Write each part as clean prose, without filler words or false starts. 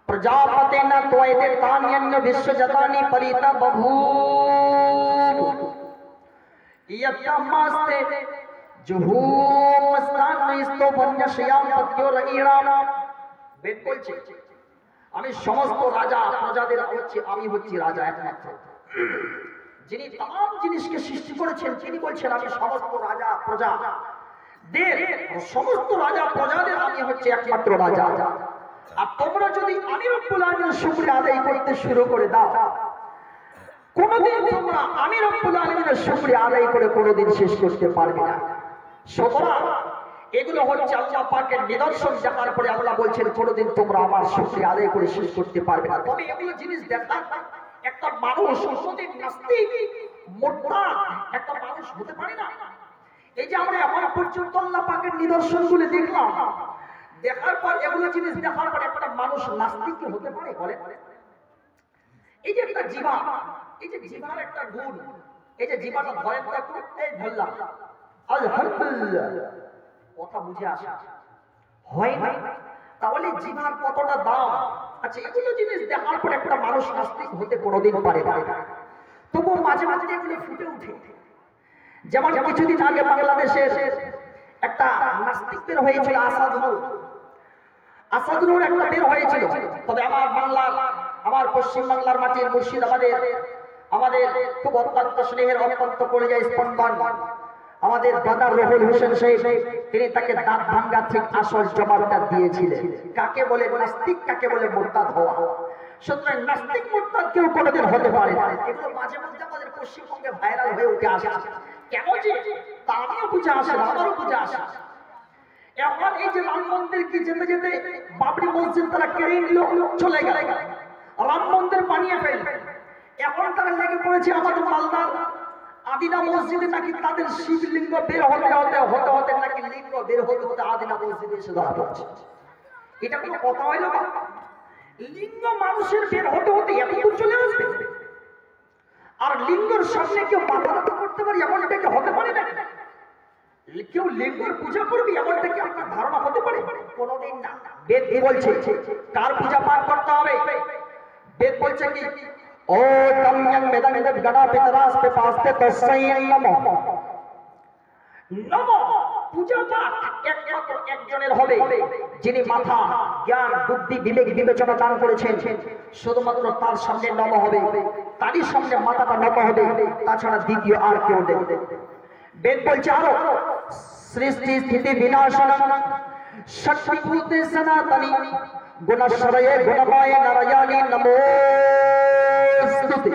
प्रजापतेन त्वयते तान्यन्य विश्वजतानि परिता बभूव यत्तमस्ते जुहूमस्तान्निस्तो वन्यश्याम पत्योरईराम। বেদ বলছে আমি সমস্ত রাজা প্রজাদের আমি হচ্ছি রাজা একমাত্র, যিনি तमाम জিনিসকে সৃষ্টি করেছেন তিনি বলছেন আমি সমস্ত রাজা প্রজাদের সমস্ত রাজা প্রজাদের আমি হচ্ছে একমাত্র রাজা। আর তোমরা যদি আমি রব্বুল আলামিনের শুকরিয়া আদায় করতে শুরু করে দাও, কোনদিন তোমরা আমি রব্বুল আলামিনের শুকরিয়া আদায় করে কোনদিন শেষ করতে পারবে না। সুতরাং এগুলো হচ্ছে আল্লাহ পাকের নিদর্শন, দেখার পরে আল্লাহ বলছেন কোনদিন তোমরা আমার শুকরিয়া আদায় করে শেষ করতে পারবে না। তবে এগুলো জিনিস দেখার একটা মানুষ কোনদিন নাস্তিক মুরতাদ একটা মানুষ হতে পারে না। এই যে আমরা এখন পর্যন্ত আল্লাহ পাকের নিদর্শনগুলো দেখলাম, দেখার পর এগুলো জিনিস দেখার পর একটা মানুষ নাস্তিক হতে পারে? বলে এই যে একটা জিভা, এই যে জিভার একটা গুণ, এই যে জিভাটা ধরে এই ধরলাম আলহামদুলিল্লাহ, কথা বুঝে আসা হয় না? তাহলে জিভার কতটা দাম। আচ্ছা, এগুলো জিনিস দেখার পর একটা মানুষ নাস্তিক হতে কোনোদিন পারে না। তবুও মাঝে মাঝে এগুলো ফুটে উঠে। যেমন কিছুদিন আগে বাংলাদেশে একটা নাস্তিক বের হয়েছিল, আসাদুর একটা বের হয়েছিল। তবে আমার পশ্চিম বাংলার মাটির মুর্শিদাবাদের আমাদের খুব অত্যন্ত স্নেহের অত্যন্ত কলিজার স্পন্দন আমাদের দাদা রহুল হোসেন সাহেব, তিনি তাকে দাঁত ভাঙ্গা ঠিক আসল জবাবটা দিয়েছিলেন। কাকে বলে নাস্তিক, কাকে বলে মুরতাদ হওয়া। সুতরাং নাস্তিক মুরতাদ কেউ কোনোদিন হতে পারে না। এগুলো মাঝে মাঝে আমাদের পশ্চিমবঙ্গে ভাইরাল হয়ে উঠে আসে। কেন যে তা আমিও বুঝে আসে না, আমারও বুঝে আসে। এখন এই যে রাম মন্দিরকে যেতে যেতে বাবরি মসজিদ তারা কেড়ে নিল, চলে গেল, রাম মন্দির বানিয়ে ফেলবে। এখন তারা লেগে পড়েছে আমাদের মালদার আদিনা মসজিদে নাকি তাদের শিবলিঙ্গ বের হতে হতে নাকি লিঙ্গ বের হতে হতে আদিনা মসজিদে এসে ধরা পড়ছে। এটা কোনো কথা হইল? লিঙ্গ মানুষের বের হতে হতে এত দূর চলে আসবে, আর লিঙ্গর সামনে কেউ মাথা নত করতে পারে এমনটা কি হতে পারে না? কেউ লিঙ্গর পূজা করবে এমনটা কি আপনার ধারণা হতে পারে? কোনোদিন না। বেদ বলছে কার পূজা পাঠ করতে হবে। বেদ বলছে কি ও তম্যং বেদং গণা পিতরাস্তে পাস্তে তস্मै নমঃ। নমঃ পূজা পাঠ একমাত্র একজনের হবে, যিনি মাথা জ্ঞান বুদ্ধি বিবেক বিবেচনা দান করেছেন। শুধুমাত্র তার সামনে নমঃ হবে, তারই সামনে মাথাটা নত হবে, তাছাড়া দ্বিতীয় আর কেউ নেই। বেদ বলছে আরো সৃষ্টি স্থিতি বিনাশনং শক্তিভূতে সনাতনী গুণশ্বরয়ে গুণময়ে নারায়ণী নমোস্তুতে।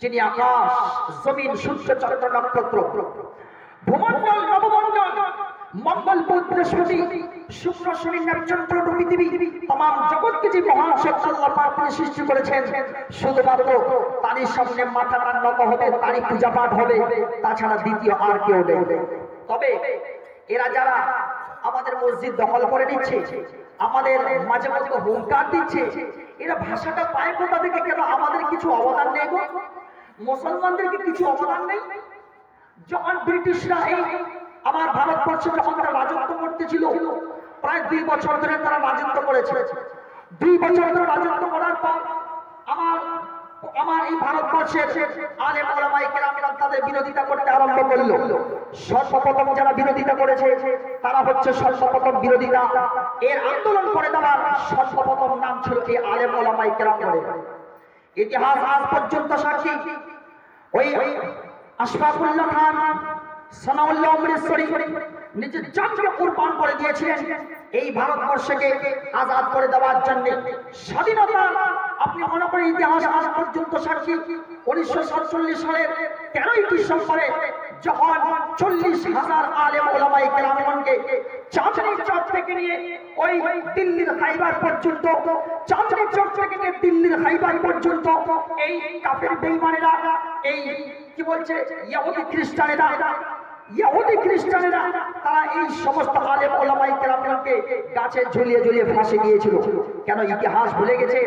যিনি আকাশ জমিন সূর্য চন্দ্র নক্ষত্র ভূমণ্ডল নবমণ্ডল মঙ্গল বুধ বৃহস্পতি শুক্র শনি নক্ষত্র পৃথিবী तमाम জগৎকে যে মহান শক্তি আল্লাহ পাক তিনি সৃষ্টি করেছেন, শুধুমাত্র তারই সামনে মাথাটা নত হবে, তারই পূজা পাঠ হবে, তাছাড়া দ্বিতীয় আর কেউ নেই। তবে এরা যারা আমাদের মসজিদ দখল করে নিচ্ছে, আমাদের মাঝে মাঝে হুঙ্কার দিচ্ছে, এরা ভাষাটা পায় কোথা থেকে? কেন আমাদের কিছু অবদান নেই গো? মুসলমানদেরকে কিছু অবদান নেই? যখন ব্রিটিশরা এই আমার ভারতবর্ষে যখন তারা রাজত্ব করতেছিল, প্রায় 2 বছর ধরে তারা রাজত্ব করেছে। 2 বছর ধরে রাজত্ব করার পর আমার এই ভারতবর্ষের আলেম ওলামায়ে কেরামরা তাদের বিরোধিতা করতে আরম্ভ করলো। সর্বপ্রথম যারা বিরোধিতা করেছে তারা হচ্ছে সর্বপ্রথম বিরোধিতা এর আন্দোলন করে দেওয়ার সর্বপ্রথম নাম ছিল এই আলেম ওলামায়ে কেরামদের। ইতিহাস আজ পর্যন্ত সাক্ষী। ওই আশফাকুল্লাহ খান সানাউল্লাহ অমৃতসরী নিজের জানকে কুরবান করে দিয়েছিলেন এই ভারতবর্ষকে আজাদ করে দেওয়ার জন্য। স্বাধীনতা আপনি মনে করেন ইতিহাস আজ পর্যন্ত সাক্ষী। 1947 সালের 13ই ডিসেম্বরে যখন 40,000 আলেম ওলামায়ে কেরামগণকে চাঁদনী চক থেকে নিয়ে ওই দিল্লির খাইবার পর্যন্ত, চাঁদনী চক থেকে নিয়ে দিল্লির খাইবার পর্যন্ত এই কাফের বেঈমানেরা, এই কি বলছে ইহুদি খ্রিস্টানেরা তারা এই সমস্ত আলেম ওলামায়ে কেরামকে গাছে ঝুলিয়ে ঝুলিয়ে ফাঁসি দিয়েছিল। কেন? ইতিহাস ভুলে গেছে।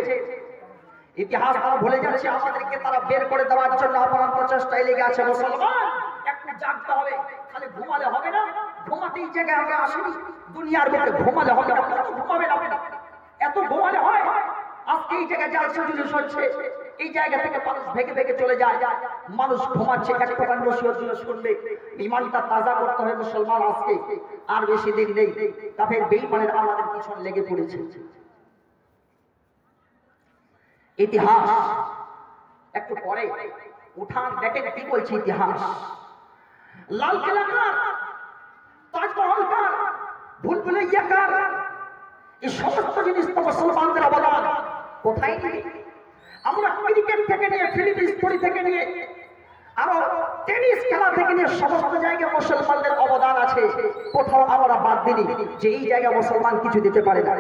ইতিহাস তারা ভুলে যাচ্ছে, আমাদেরকে তারা বের করে দেওয়ার জন্য অপরান্ত চেষ্টায় লেগে আছে। মুসলমান একটু জাগতে হবে, খালি ঘুমালে হবে না। ঘুমাতে এই জায়গায় আমরা আসিনি, দুনিয়ার মধ্যে ঘুমালে হবে না। ঘুমাবে না, এত ঘুমালে হয়? এই জায়গায় জালসা জুলুস হচ্ছে, এই জায়গা থেকে মানুষ ভেগে ভেগে চলে যায়, মানুষ ঘুমাচ্ছে, একটুখানি নসিহত জুলুস শুনবে। ইমানটা তাজা করতে হবে মুসলমান আজকে, আর বেশি দিন নেই। কাফের বেঈমানের আমাদের পিছনে লেগে পড়েছে। ইতিহাস একটু পরে উঠান, দেখেন কি বলছে ইতিহাস। লালকেল্লা কার, তাজমহল কার, ভুলভুলাইয়া কার, এই সমস্ত জিনিস তো মুসলমানদের অবদান। কোথায় নেই? আমরা ক্রিকেট থেকে নিয়ে, ফিল্ম স্টোরি থেকে নিয়ে, আরো টেনিস খেলা থেকে নিয়ে সমস্ত জায়গায় মুসলমানদের অবদান আছে। কোথাও আমরা বাদ দিই যে এই জায়গায় মুসলমান কিছু দিতে পারে না।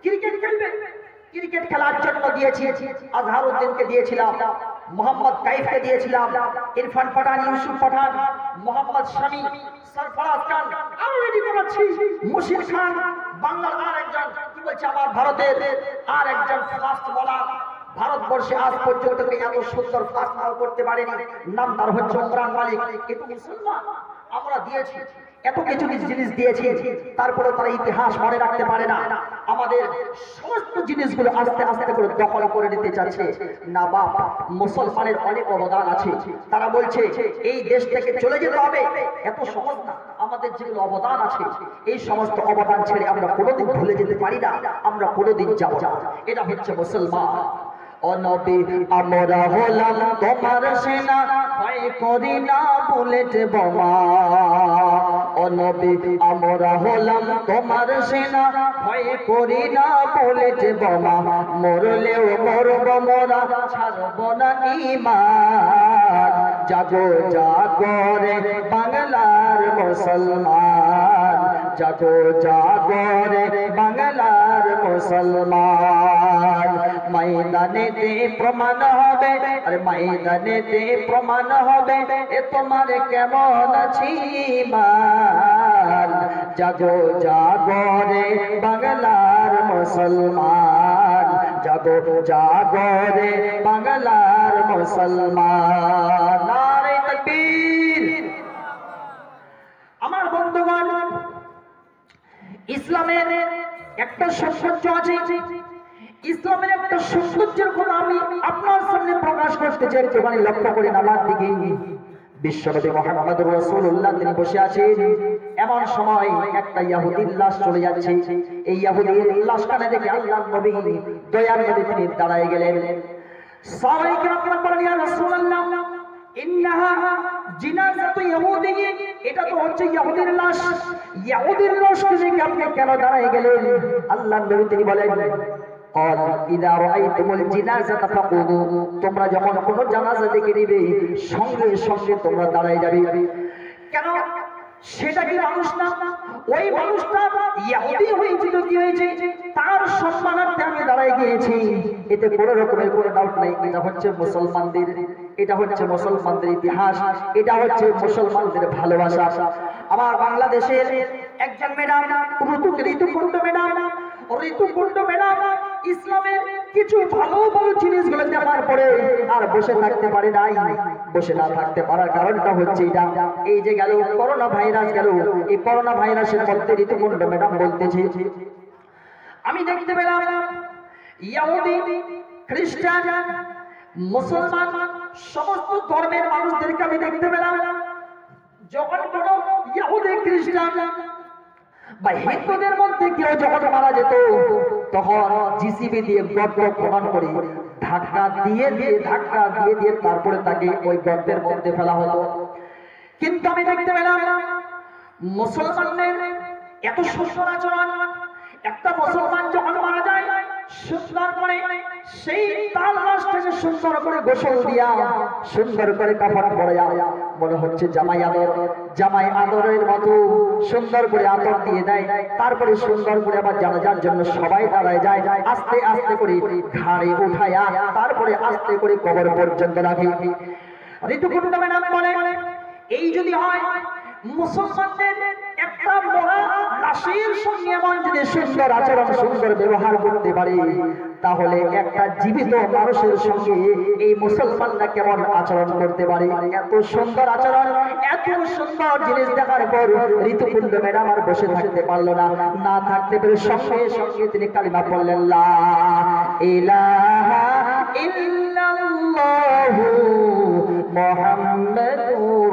ক্রিকেট খেলবে, ক্রিকেট খেলার জন্য দিয়েছি, আজহারউদ্দিনকে দিয়েছিলাম, মোহাম্মদ কাইফকে দিয়েছিলাম, ইরফান পাঠান, ইউসুফ পাঠান, মোহাম্মদ শামী, সরফরাজ খান, আরো রেডি করাচ্ছি, মুশির খান, বাংলার আর একজন কি বলছে, আমার ভারতের আর একজন ফাস্ট বোলার। ভারতবর্ষে আজ পর্যন্ত এত সুন্দর ফাস্ট বল করতে পারেনি, নাম তার হচ্ছে ওমরান মালিক। কিন্তু মুসলমান আমরা দিয়েছি, এত কিছু জিনিস দিয়েছি, তারপরে তারা ইতিহাস মনে রাখতে পারে না। আমাদের সমস্ত জিনিসগুলো আস্তে আস্তে করে দখল করে নিতে চাচ্ছে। না বাবা, মুসলমানের অনেক অবদান আছে। তারা বলছে এই দেশ থেকে চলে যেতে হবে, এত সহজ না। আমাদের যেগুলো অবদান আছে, এই সমস্ত অবদান ছেড়ে আমরা কোনোদিন ভুলে যেতে পারি না, আমরা কোনোদিন যাব না। এটা হচ্ছে মুসলমান। ও নবী, আমরা হলাম তোমার সেনা, ভয় করি না বুলেট বোমা। ও নবী, আমরা হলাম তোমার সেনা, ভয় করি না বুলেট বোমা। মরলেও মরব মোরা, ছাড়ব না ঈমান। জাগো জাগো রে বাংলার মুসলমান, জাগো জাগো রে বাংলার মুসলমান। ময়দানেতে প্রমাণ হবে, আর ময়দানেতে প্রমাণ হবে এ তোমার কেমন আছি মান। জাগো জাগো রে বাংলার মুসলমান, জাগো জাগো রে বাংলার মুসলমান। নারে তাকবীর। আমার বন্ধুগণ, ইসলামের একটা সৌন্দর্য আছে, ইসলামের একটা সৌন্দর্যের কথা আমি আপনার সামনে প্রকাশ করতে চাই। একটুখানি লক্ষ্য করেন আমার দিকে। বিশ্বনবী মুহাম্মদুর রাসূলুল্লাহ তিনি বসে আছেন, এমন সময় একটা ইহুদির লাশ চলে যাচ্ছে। এই ইহুদির লাশখানে দেখে আল্লাহর নবী, দয়ার নবী তিনি দাঁড়ায় গেলেন। সাহাবায়ে কেরাম বলেন, ইয়া রাসূলুল্লাহ, ইন্নাহা জিনাজাতু ইহুদি, এটা তো হচ্ছে ইহুদির লাশ। ইহুদির লাশ দেখে আপনি কেন দাঁড়ায় গেলেন? আল্লাহর নবী তিনি বলেন, قال اذا رايتم الجنازه فقولوا, তোমরা যখন কোনো জানাজা দেখে নিবে সঙ্গে সঙ্গে তোমরা দাঁড়ায় যাবে। কেন? সেটা কি মানুষ না? ওই মানুষটা ইহুদি হয়েছিল, কি হয়েছে? তার সম্মানার্থে আমি দাঁড়ায় গিয়েছি, এতে কোনো রকমের কোনো ডাউট নাই। এটা হচ্ছে মুসলমানদের, এটা হচ্ছে মুসলমানদের ইতিহাস, এটা হচ্ছে মুসলমানদের ভালোবাসা। আমার বাংলাদেশের একজন ম্যাডাম, ঋতুকুণ্ড ম্যাডাম, ঋতুকুণ্ড ম্যাডাম ইসলামের কিছু ভালো ভালো জিনিসগুলো দেখার পরে আর বসে থাকতে পারে নাই। বসে না থাকতে পারার কারণটা হচ্ছে এটা, এই যে গেল করোনা ভাইরাস গেল, এই করোনা ভাইরাসের মধ্যে ঋতুকুণ্ড ম্যাডাম বলতেছে, আমি দেখতে পেলাম ইহুদি, খ্রিস্টান, মুসলমান সমস্ত ধর্মের মানুষদেরকে আমি দেখতে পেলাম, যখন কোনো ইহুদি, খ্রিস্টান বা হিন্দুদের মধ্যে কেউ যখন মারা যেত, তখন জিসিবি দিয়ে গর্ত খনন করে ধাক্কা দিয়ে তারপরে তাকে ওই গর্তের মধ্যে ফেলা হতো। কিন্তু আমি দেখতে পেলাম মুসলমানদের এত সুন্দর আচরণ। একটা মুসলমান যখন মারা যায়, সুন্দর করে সেই তার লাশটাকে সুন্দর করে গোসল দিয়া, সুন্দর করে কাপড় পরাইয়া, মনে হচ্ছে জামাই আদরের মতো সুন্দর করে আদর দিয়ে দেয়। তারপরে সুন্দর করে আবার জানাজার জন্য সবাই দাঁড়ায় যায়, আস্তে আস্তে করে ঘাড়ে উঠায়া তারপরে আস্তে করে কবর পর্যন্ত রাখে। ঋতুকুণ্ড ম্যাডাম বলে, এই যদি হয় মুসলমানদের একটা মরা লাশের সঙ্গে এমন যদি সুন্দর আচরণ, সুন্দর ব্যবহার করতে পারে, তাহলে একটা জীবিত মানুষের সঙ্গে এই মুসলমানরা কেমন আচরণ করতে পারে? এত সুন্দর আচরণ, এত সুন্দর জিনিস দেখার পর ঋতুকুণ্ড ম্যাডাম আর বসে থাকতে পারলো না। না থাকতে পেরে সঙ্গে সঙ্গে তিনি কালিমা পড়লেন, লা ইলাহা